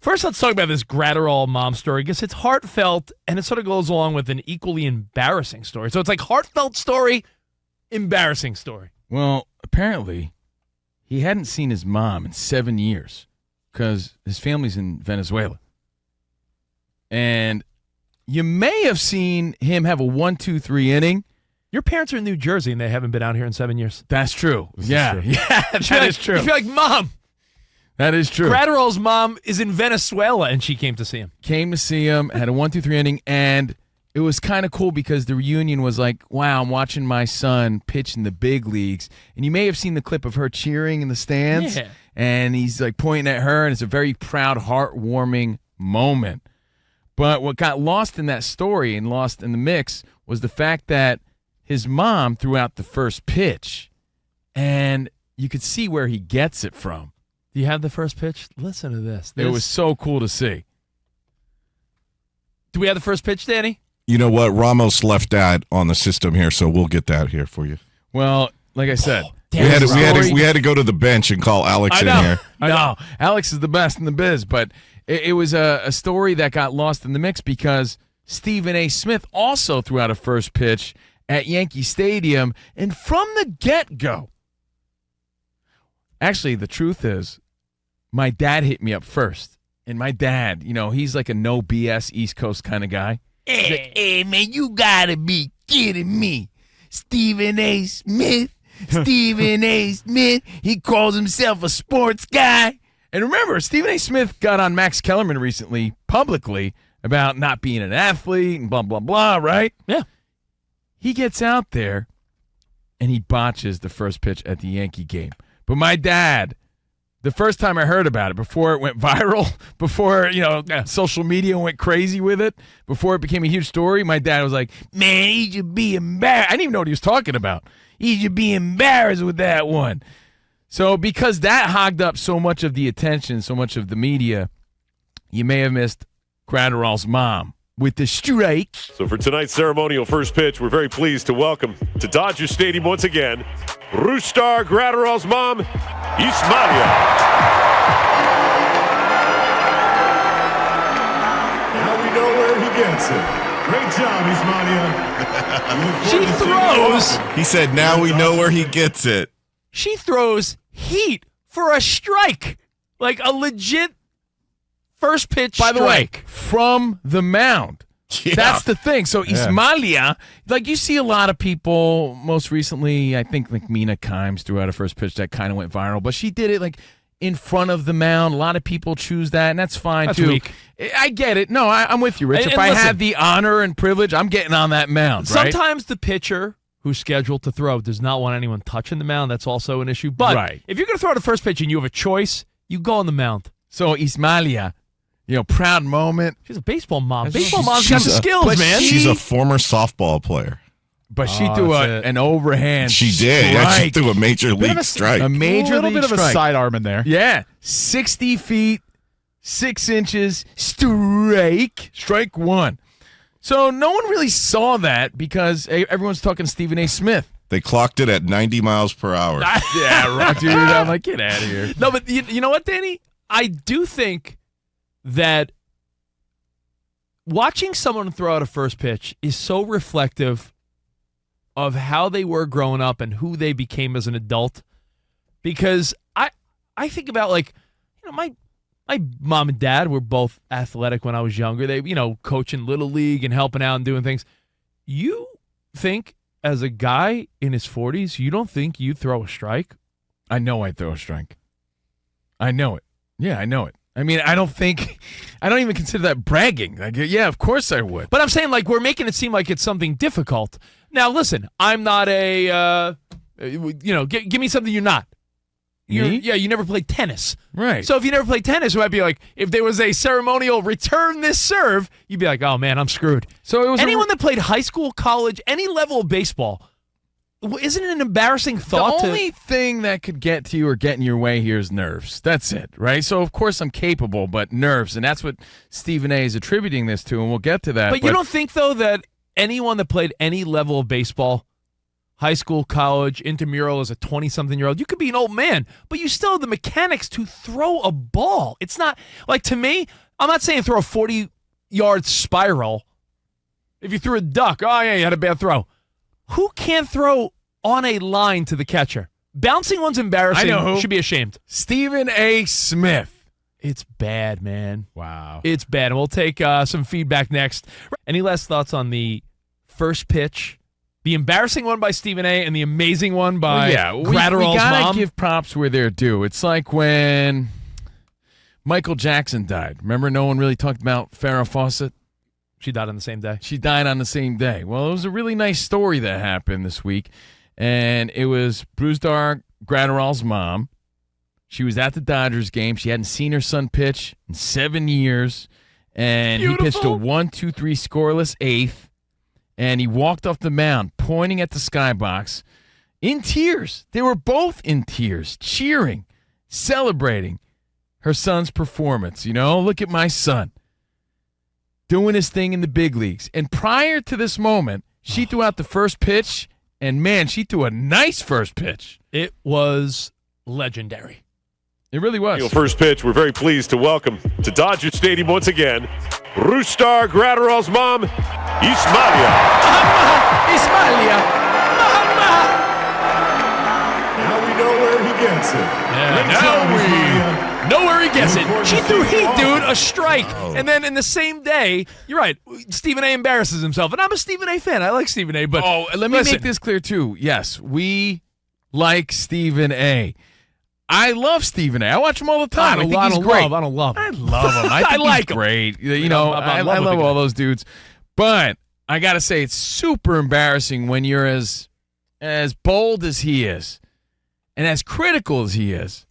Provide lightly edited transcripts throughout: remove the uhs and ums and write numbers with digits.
First, let's talk about this Graterol mom story because it's heartfelt and it sort of goes along with an equally embarrassing story. So it's like heartfelt story, embarrassing story. Well, apparently, he hadn't seen his mom in 7 years because his family's in Venezuela. And you may have seen him have a 1-2-3 inning. Your parents are in New Jersey and they haven't been out here in 7 years. That's true. Yeah, that is true. You feel like, Mom. That is true. Graterol's mom is in Venezuela and she came to see him. Came to see him, had a 1-2-3 inning, and it was kind of cool because the reunion was like, wow, I'm watching my son pitch in the big leagues. And you may have seen the clip of her cheering in the stands. Yeah. And he's like pointing at her, and it's a very proud, heartwarming moment. But what got lost in that story and lost in the mix was the fact that his mom threw out the first pitch, and you could see where he gets it from. Do you have the first pitch? Listen to this. It was so cool to see. Do we have the first pitch, Danny? You know what? Ramos left that on the system here, so we'll get that here for you. Well, like I said, we had to go to the bench and call Alex in here. I know. Alex is the best in the biz, but it was a story that got lost in the mix because Stephen A. Smith also threw out a first pitch at Yankee Stadium, and from the get-go, actually, the truth is, my dad hit me up first, and my dad, he's like a no BS East Coast kind of guy. Hey, man, you gotta be kidding me. Stephen A. Smith, he calls himself a sports guy. And remember, Stephen A. Smith got on Max Kellerman recently, publicly, about not being an athlete and blah, blah, blah, right? Yeah. He gets out there, and he botches the first pitch at the Yankee game. But my dad, the first time I heard about it, before it went viral, before, social media went crazy with it, before it became a huge story, my dad was like, man, he should be embarrassed. I didn't even know what he was talking about. He should be embarrassed with that one. So because that hogged up so much of the attention, so much of the media, you may have missed Graterol's mom with the strike. So for tonight's ceremonial first pitch, we're very pleased to welcome to Dodger Stadium once again, Brusdar Graterol's mom, Ismalia. Now we know where he gets it. Great job, Ismalia. She throws. He said, now we know where he gets it. She throws heat for a strike. Like a legit first pitch By the way, strike. from the mound. Yeah. That's the thing. So Ismalia, like you see a lot of people, most recently, I think like Mina Kimes threw out a first pitch that kind of went viral, but she did it like in front of the mound. A lot of people choose that, and that's fine That's too. weak. I get it. No, I'm with you, Rich. And if I listen, had the honor and privilege, I'm getting on that mound, right? Sometimes the pitcher who's scheduled to throw does not want anyone touching the mound. That's also an issue. But if you're going to throw out a first pitch and you have a choice, you go on the mound. So Ismalia, proud moment. She's a baseball mom. Baseball moms got the she's skills, man. She's a former softball player. But she threw an overhand She did. strike. Yeah, she threw a major league strike. A major little league bit of a strike. sidearm in there. Yeah, 60 feet, 6 inches, strike one. So no one really saw that because everyone's talking Stephen A. Smith. They clocked it at 90 miles per hour. Yeah, right, dude. I'm like, get out of here. No, but you know what, Danny? I do think that watching someone throw out a first pitch is so reflective of how they were growing up and who they became as an adult. Because I think about, like, my mom and dad were both athletic when I was younger. They, coaching Little League and helping out and doing things. You think, as a guy in his 40s, you don't think you'd throw a strike? I know I'd throw a strike. I know it. Yeah, I know it. I mean, I don't even consider that bragging. Like, yeah, of course I would. But I'm saying, like, we're making it seem like it's something difficult. Now, listen, I'm not a, give me something you're not. You never played tennis. Right. So if you never played tennis, it might be like, if there was a ceremonial return this serve, you'd be like, oh, man, I'm screwed. So it was anyone that played high school, college, any level of baseball, isn't it an embarrassing thought? The only thing that could get to you or get in your way here is nerves. That's it, right? So, of course, I'm capable, but nerves. And that's what Stephen A. is attributing this to, and we'll get to that. But you don't think, though, that anyone that played any level of baseball, high school, college, intramural as a 20-something-year-old. You could be an old man, but you still have the mechanics to throw a ball. It's not, like, to me, I'm not saying throw a 40-yard spiral. If you threw a duck, oh, yeah, you had a bad throw. Who can't throw on a line to the catcher? Bouncing one's embarrassing. I know who. Should be ashamed. Stephen A. Smith. It's bad, man. Wow. It's bad. And we'll take some feedback next. Any last thoughts on the first pitch? The embarrassing one by Stephen A. and the amazing one by Graterol's we gotta mom? give props where they're due. It's like when Michael Jackson died. Remember no one really talked about Farrah Fawcett? She died on the same day. She died on the same day. Well, it was a really nice story that happened this week. And it was Brusdar Graterol's mom. She was at the Dodgers game. She hadn't seen her son pitch in 7 years. And he pitched a 1-2-3 scoreless eighth. And he walked off the mound, pointing at the skybox, in tears. They were both in tears, cheering, celebrating her son's performance. You know, look at my son doing his thing in the big leagues. And prior to this moment, she threw out the first pitch. And, man, she threw a nice first pitch. It was legendary. It really was. First pitch, we're very pleased to welcome to Dodger Stadium once again, Brusdar Graterol's mom, Ismalia. Ismalia. Now we know where he gets it. Great now job, we Ismalia. know where he gets it. She threw heat, Oh. dude, a strike. And then in the same day, you're right, Stephen A. embarrasses himself. And I'm a Stephen A. fan. I like Stephen A. But Let me listen, make this clear, too. Yes, we like Stephen A. I love Stephen A. I watch him all the time. I think he's great. I don't love him. I love him. I think like he's him. great. You know, I love all those dudes. But I got to say, it's super embarrassing when you're as bold as he is and as critical as he is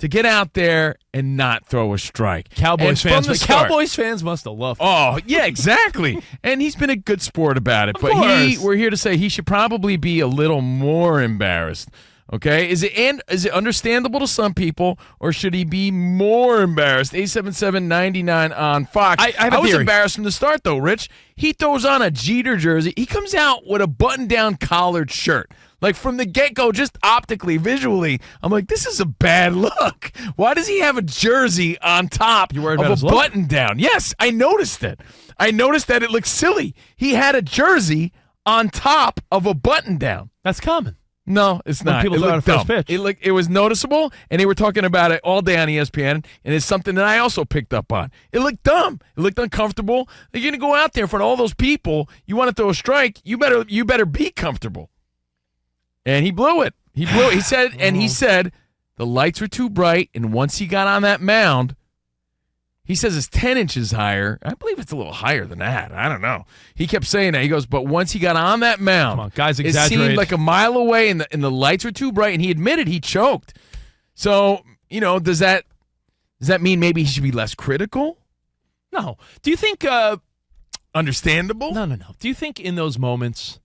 to get out there and not throw a strike. Cowboys And from fans. the start- Cowboys fans must have loved him. Oh, yeah, exactly. And he's been a good sport about it. Of But course. we're here to say he should probably be a little more embarrassed. Okay? Is it understandable to some people, or should he be more embarrassed? 877-99 on Fox. I have a was theory. embarrassed from the start, though, Rich. He throws on a Jeter jersey. He comes out with a button-down collared shirt. Like, from the get-go, just optically, visually, I'm like, this is a bad look. Why does he have a jersey on top You worried of about a his look? button-down? Yes, I noticed it. I noticed that it looked silly. He had a jersey on top of a button-down. That's common. No, it's When not. people It throw out looked a first dumb. pitch. It was noticeable, and they were talking about it all day on ESPN, and it's something that I also picked up on. It looked dumb. It looked uncomfortable. You're going to go out there in front of all those people. You want to throw a strike, you better be comfortable. And he blew it. He blew it. He said the lights were too bright, and once he got on that mound, he says it's 10 inches higher. I believe it's a little higher than that. I don't know. He kept saying that. He goes, but once he got on that mound, Come on, guys, it exaggerate. seemed like a mile away, and the lights were too bright, and he admitted he choked. So, you know, does that mean maybe he should be less critical? No. Do you think Understandable? No. Do you think in those moments,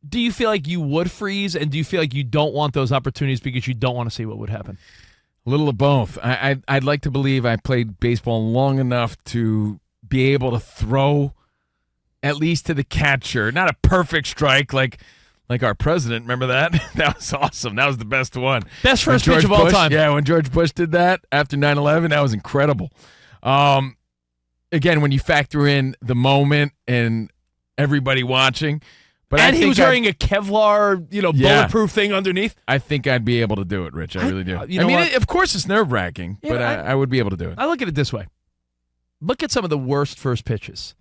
do you feel like you would freeze, and do you feel like you don't want those opportunities because you don't want to see what would happen? A little of both. I'd like to believe I played baseball long enough to be able to throw at least to the catcher. Not a perfect strike like our president. Remember that? That was awesome. That was the best one. Best When first pitch George of all Bush- time. Yeah, when George Bush did that after 9/11, that was incredible. Again, when you factor in the moment and everybody watching. But And I he think was wearing a Kevlar, Yeah. bulletproof thing underneath. I think I'd be able to do it, Rich. I really do. you know what? Of course it's nerve-wracking, Yeah, but I would be able to do it. I look at it this way. Look at some of the worst first pitches.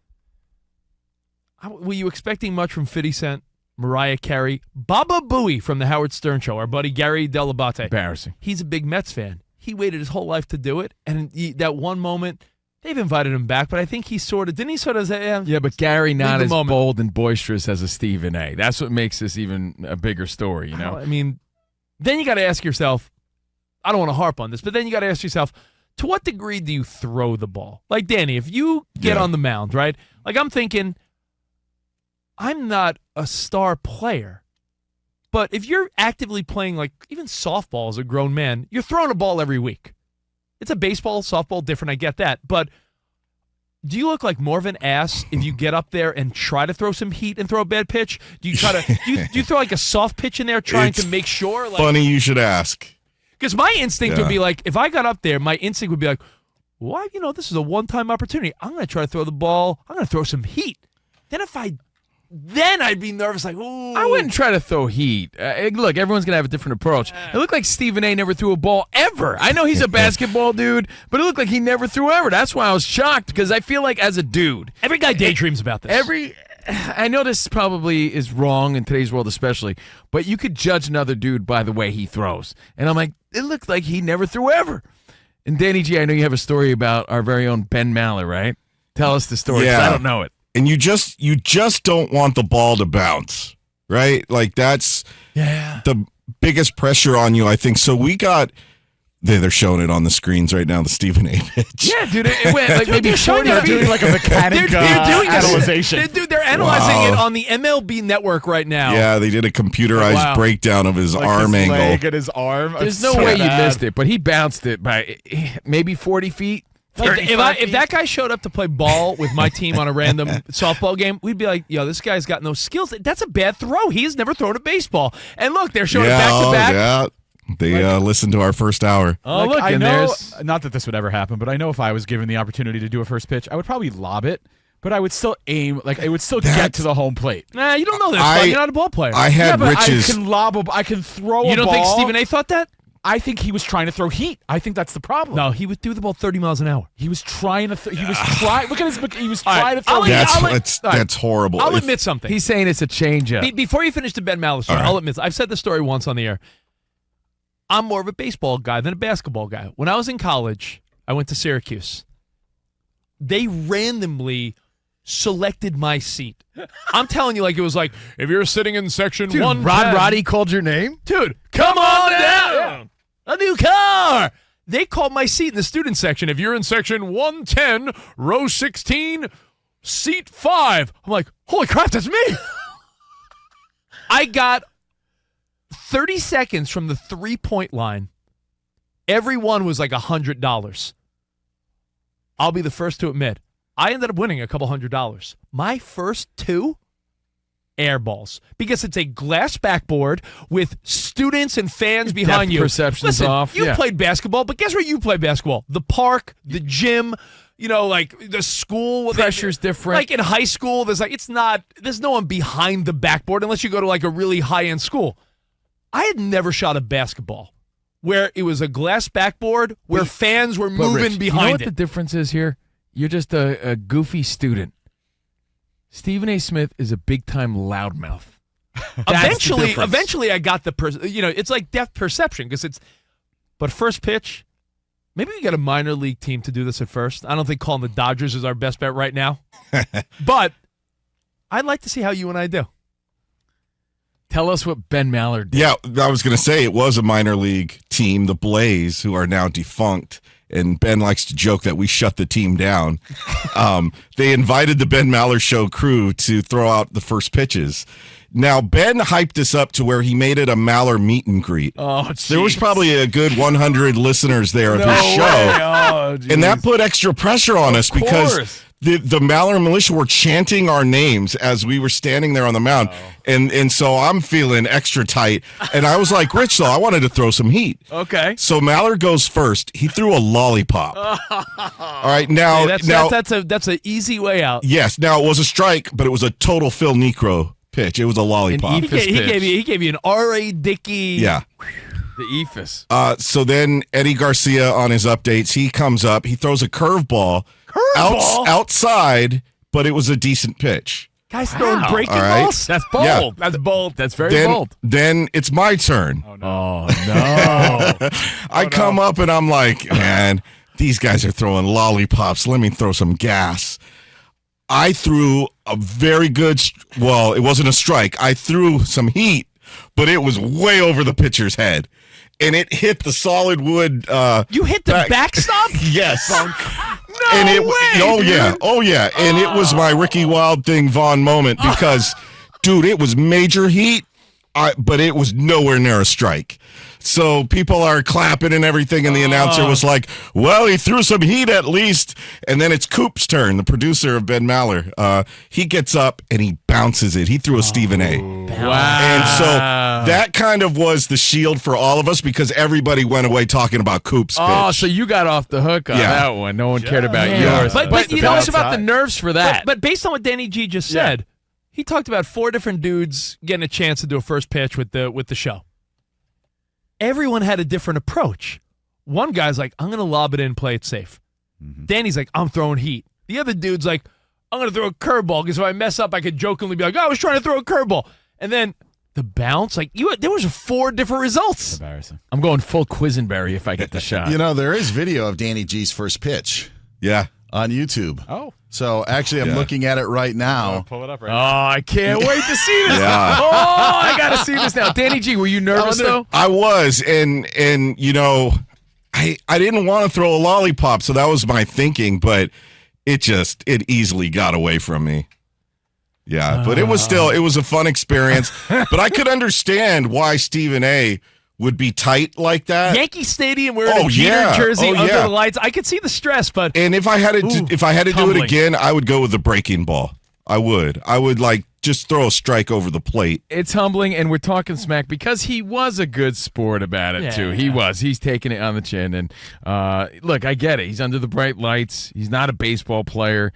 Were you expecting much from 50 Cent, Mariah Carey, Baba Booey from the Howard Stern Show, our buddy Gary Delabate? Embarrassing. He's a big Mets fan. He waited his whole life to do it, and that one moment, they've invited him back, but I think didn't he sort of say, Yeah, but Gary not the as moment. bold and boisterous as a Stephen A. That's what makes this even a bigger story, you know? I mean, then you got to ask yourself, I don't want to harp on this, but then you got to ask yourself, to what degree do you throw the ball? Like, Danny, if you get Yeah. on the mound, right? Like, I'm thinking, I'm not a star player, but if you're actively playing, like, even softball as a grown man, you're throwing a ball every week. It's a baseball, softball, different, I get that, but do you look like more of an ass if you get up there and try to throw some heat and throw a bad pitch? Do you try to do you throw like a soft pitch in there trying to make sure? Like, funny you should ask. Because my instinct would be like, if I got up there, my instinct would be like, well, this is a one-time opportunity. I'm going to try to throw the ball. I'm going to throw some heat. Then I'd be nervous, like, ooh. I wouldn't try to throw heat. Look, everyone's going to have a different approach. It looked like Stephen A. never threw a ball ever. I know he's a basketball dude, but it looked like he never threw ever. That's why I was shocked, because I feel like as a dude. Every guy daydreams about this. I know this probably is wrong in today's world especially, but you could judge another dude by the way he throws. And I'm like, it looked like he never threw ever. And Danny G, I know you have a story about our very own Ben Maller, right? Tell us the story, 'cause I don't know it. And you just don't want the ball to bounce, right? Like that's the biggest pressure on you, I think. So we got they're showing it on the screens right now, the Stephen A. pitch. Yeah, dude, it went like maybe 40 They're feet. doing like a mechanic analyzation. They're analyzing it on the MLB network right now. Yeah, they did a computerized breakdown of his arm his angle. leg and his arm. There's no way you missed it, but he bounced it by maybe 40 feet. If that guy showed up to play ball with my team on a random softball game, we'd be like, yo, this guy's got no skills. That's a bad throw. He has never thrown a baseball. And look, they're showing it back-to-back. Yeah, they listened to our first hour. Oh, look, I and know, there's... not that this would ever happen, but I know if I was given the opportunity to do a first pitch, I would probably lob it, but I would still aim, like it would still get to the home plate. Nah, you don't know that. You're not a ball player. I had Rich's. I can lob I can throw a ball. You don't think Stephen A. thought that? I think he was trying to throw heat. I think that's the problem. No, he would do the ball 30 miles an hour. He was trying to. He was trying. Look at his. He was trying to throw. That's horrible. I'll admit something. He's saying it's a changeup. Before you finish the Ben Maller story, I'll admit. I've said the story once on the air. I'm more of a baseball guy than a basketball guy. When I was in college, I went to Syracuse. They randomly selected my seat. I'm telling you, like it was like, if you're sitting in section 110. Rod Roddy called your name? Dude, come on down. A new car. They called my seat in the student section. If you're in section 110, row 16, seat 5. I'm like, holy crap, that's me. I got 30 seconds from the 3-point line. Everyone was like $100. I'll be the first to admit, I ended up winning a couple $100. My first 2 air balls, because it's a glass backboard with students and fans behind you. Perception's off. You played basketball, but guess where you played basketball? The park, the gym, like the school. Pressure's different. Like in high school, there's no one behind the backboard unless you go to like a really high-end school. I had never shot a basketball where it was a glass backboard where fans were moving Rich, behind you know what it. the difference is here? You're just a goofy student. Stephen A. Smith is a big-time loudmouth. Eventually, I got it's like depth perception but first pitch, maybe we get a minor league team to do this at first. I don't think calling the Dodgers is our best bet right now, but I'd like to see how you and I do. Tell us what Ben Maller did. Yeah, I was going to say it was a minor league team, the Blaze, who are now defunct. And Ben likes to joke that we shut the team down. They invited the Ben Maller Show crew to throw out the first pitches. Now, Ben hyped this up to where he made it a Maller meet and greet. Oh, there was probably a good 100 listeners there of his show. Oh, and that put extra pressure on us because the Maller militia were chanting our names as we were standing there on the mound. And so I'm feeling extra tight. And I was like, Rich, though, I wanted to throw some heat. Okay. So Maller goes first. He threw a lollipop. All right, now that's an easy way out. Yes, now it was a strike, but it was a total Phil Necro pitch. It was a lollipop. He gave you an R.A. Dickey. Yeah. The ephus. So then Eddie Garcia on his updates, he comes up, he throws a curveball outside, but it was a decent pitch. Guys throwing breaking balls? That's bold. Yeah. That's bold. That's very bold. Then it's my turn. Oh, no. I come up and I'm like, man, these guys are throwing lollipops. Let me throw some gas. I threw a very good, it wasn't a strike. I threw some heat, but it was way over the pitcher's head. And it hit the solid wood. You hit the backstop? Yes. No way, dude. Oh yeah. And it was my Ricky Wild Thing Vaughn moment because, dude, it was major heat, but it was nowhere near a strike. So people are clapping and everything, and the announcer was like, well, he threw some heat at least. And then it's Coop's turn, the producer of Ben Maller. He gets up and he bounces it. He threw a Stephen A. Wow. And so that kind of was the shield for all of us because everybody went away talking about Coop's pitch. Oh, so you got off the hook on that one. No one cared about yours. But you tell know, us about the nerves for that. But based on what Danny G just said, he talked about 4 different dudes getting a chance to do a first pitch with the show. Everyone had a different approach. One guy's like, I'm going to lob it in, play it safe. Danny's like, I'm throwing heat. The other dude's like, I'm going to throw a curveball because if I mess up, I could jokingly be like, I was trying to throw a curveball. And then the bounce, like there was 4 different results. Embarrassing. I'm going full Quisenberry if I get the shot. You know, there is video of Danny G's first pitch. Yeah. On YouTube. Oh. So actually, I'm looking at it right now. Pull it up Oh, I can't wait to see this. Yeah. Oh, I got to see this now. Danny G, were you nervous, though? I was, and you know, I didn't want to throw a lollipop, so that was my thinking, but it easily got away from me. Yeah, but it was a fun experience. But I could understand why Stephen A. would be tight like that. Yankee Stadium wearing a Jeter jersey under the lights. I could see the stress, but and if I had to do it again, I would go with the breaking ball. I would like just throw a strike over the plate. It's humbling, and we're talking smack because he was a good sport about it, too. He was. He's taking it on the chin. And look, I get it. He's under the bright lights. He's not a baseball player.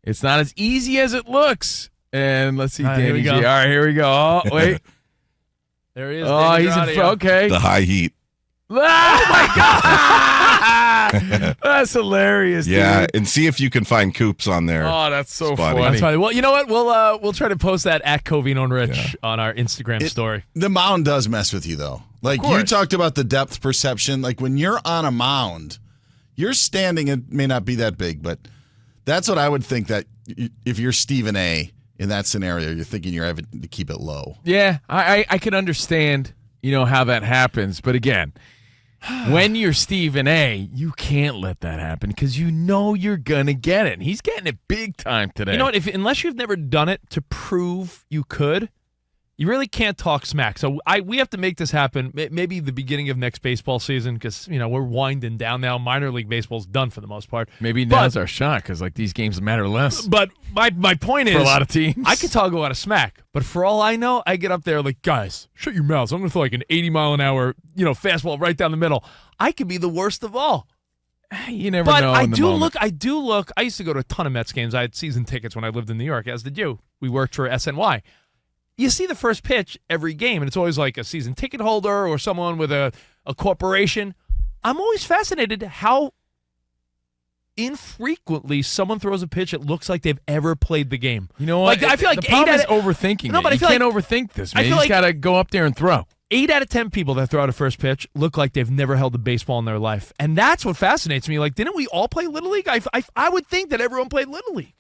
It's not as easy as it looks. And let's see, Danny G. All right, here we go. Oh, wait. There he is. Oh, he's in okay. The high heat. Oh, my God. That's hilarious, Yeah, dude. and see if you can find Coops on there. Oh, that's so Spotty. funny. That's funny. Well, you know what? We'll try to post that at COVINO Rich on our Instagram story. The mound does mess with you, though. Like you talked about the depth perception. Like when you're on a mound, you're standing. It may not be that big, but that's what I would think that if you're Stephen A. in that scenario, you're thinking you're having to keep it low. Yeah, I can understand, how that happens. But again, when you're Stephen A., you can't let that happen because you're going to get it. And he's getting it big time today. You know what? Unless you've never done it to prove you could, you really can't talk smack. So we have to make this happen maybe the beginning of next baseball season because, we're winding down now. Minor league baseball's done for the most part. Maybe now's our shot because, these games matter less. But my point is, for a lot of teams, I could talk a lot of smack, but for all I know, I get up there like, guys, shut your mouths. I'm going to throw like an 80-mile-an-hour, fastball right down the middle. I could be the worst of all. You never know. But I do look. I used to go to a ton of Mets games. I had season tickets when I lived in New York, as did you. We worked for SNY. You see the first pitch every game, and it's always like a season ticket holder or someone with a corporation. I'm always fascinated how infrequently someone throws a pitch that looks like they've ever played the game. You know what? I feel like the problem is overthinking. No, but you can't overthink this, man. You just got to go up there and throw. 8 out of 10 people that throw out a first pitch look like they've never held a baseball in their life. And that's what fascinates me. Like, didn't we all play Little League? I would think that everyone played Little League.